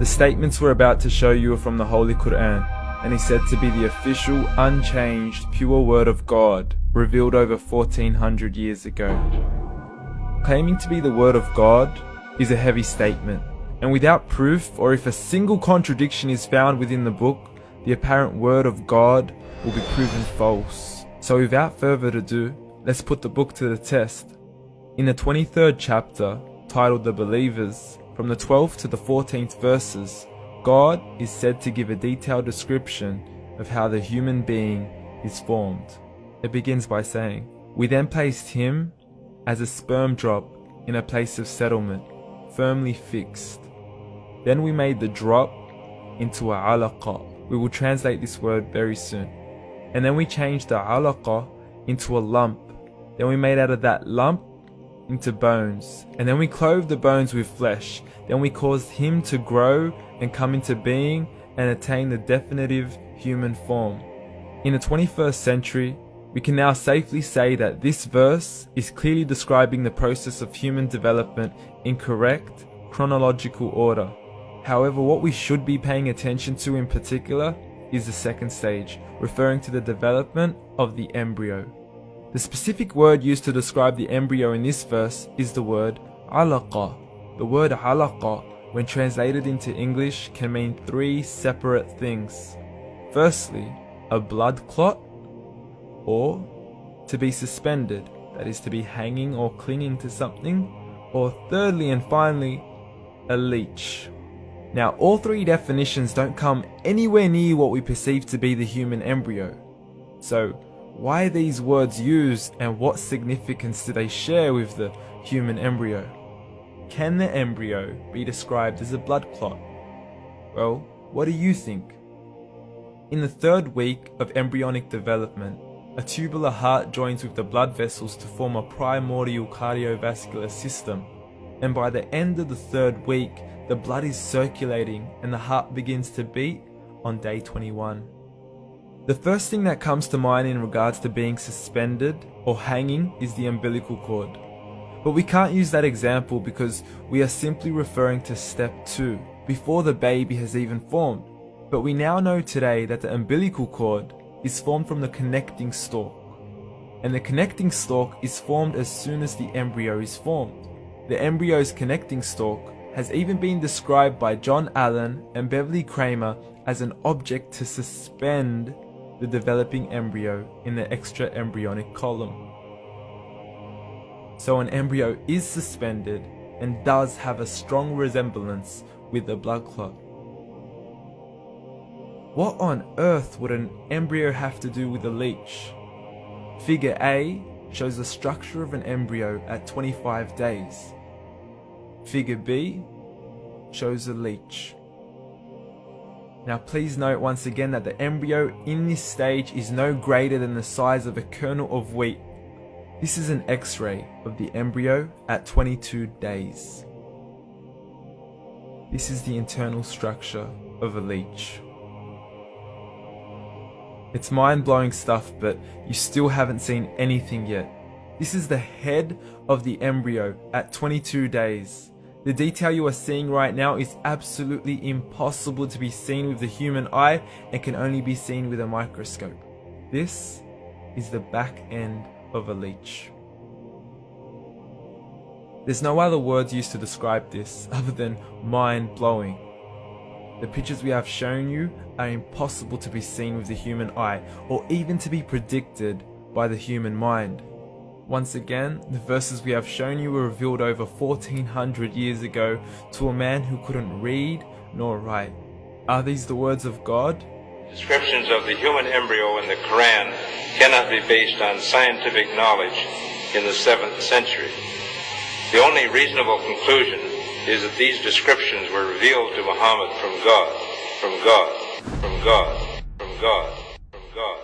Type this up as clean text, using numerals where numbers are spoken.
The statements we're about to show you are from the Holy Qur'an, and is said to be the official, unchanged, pure word of God, revealed over 1400 years ago. Claiming to be the word of God is a heavy statement, and without proof, or if a single contradiction is found within the book, the apparent word of God will be proven false. So without further ado, let's put the book to the test. In the 23rd chapter, titled The Believers, from the 12th to the 14th verses, God is said to give a detailed description of how the human being is formed. It begins by saying, "We then placed him as a sperm drop in a place of settlement, firmly fixed. Then we made the drop into a alaqa." We will translate this word very soon. "And then we changed the alaqa into a lump. Then we made out of that lump into bones. And then we clothed the bones with flesh. Then we caused him to grow and come into being and attain the definitive human form." In the 21st century, we can now safely say that this verse is clearly describing the process of human development in correct chronological order. However, what we should be paying attention to in particular is the second stage, referring to the development of the embryo. The specific word used to describe the embryo in this verse is the word alaqa. The word alaqa, when translated into English, can mean three separate things. Firstly, a blood clot, or to be suspended, that is to be hanging or clinging to something, or thirdly and finally, a leech. Now, all three definitions don't come anywhere near what we perceive to be the human embryo. So, why are these words used, and what significance do they share with the human embryo? Can the embryo be described as a blood clot? Well, what do you think? In the 3rd week of embryonic development, a tubular heart joins with the blood vessels to form a primordial cardiovascular system, and by the end of the 3rd week, the blood is circulating and the heart begins to beat on day 21. The first thing that comes to mind in regards to being suspended or hanging is the umbilical cord. But we can't use that example because we are simply referring to step 2, before the baby has even formed. But we now know today that the umbilical cord is formed from the connecting stalk. And the connecting stalk is formed as soon as the embryo is formed. The embryo's connecting stalk has even been described by John Allen and Beverly Kramer as an object to suspend the developing embryo in the extra-embryonic column. So an embryo is suspended and does have a strong resemblance with a blood clot. What on earth would an embryo have to do with a leech? Figure A shows the structure of an embryo at 25 days. Figure B shows a leech. Now please note once again that the embryo in this stage is no greater than the size of a kernel of wheat. This is an X-ray of the embryo at 22 days. This is the internal structure of a leech. It's mind-blowing stuff, but you still haven't seen anything yet. This is the head of the embryo at 22 days. The detail you are seeing right now is absolutely impossible to be seen with the human eye and can only be seen with a microscope. This is the back end of a leech. There's no other words used to describe this other than mind-blowing. The pictures we have shown you are impossible to be seen with the human eye or even to be predicted by the human mind. Once again, the verses we have shown you were revealed over 1400 years ago to a man who couldn't read nor write. Are these the words of God? Descriptions of the human embryo in the Quran cannot be based on scientific knowledge in the 7th century. The only reasonable conclusion is that these descriptions were revealed to Muhammad from God, from God, from God, from God, from God.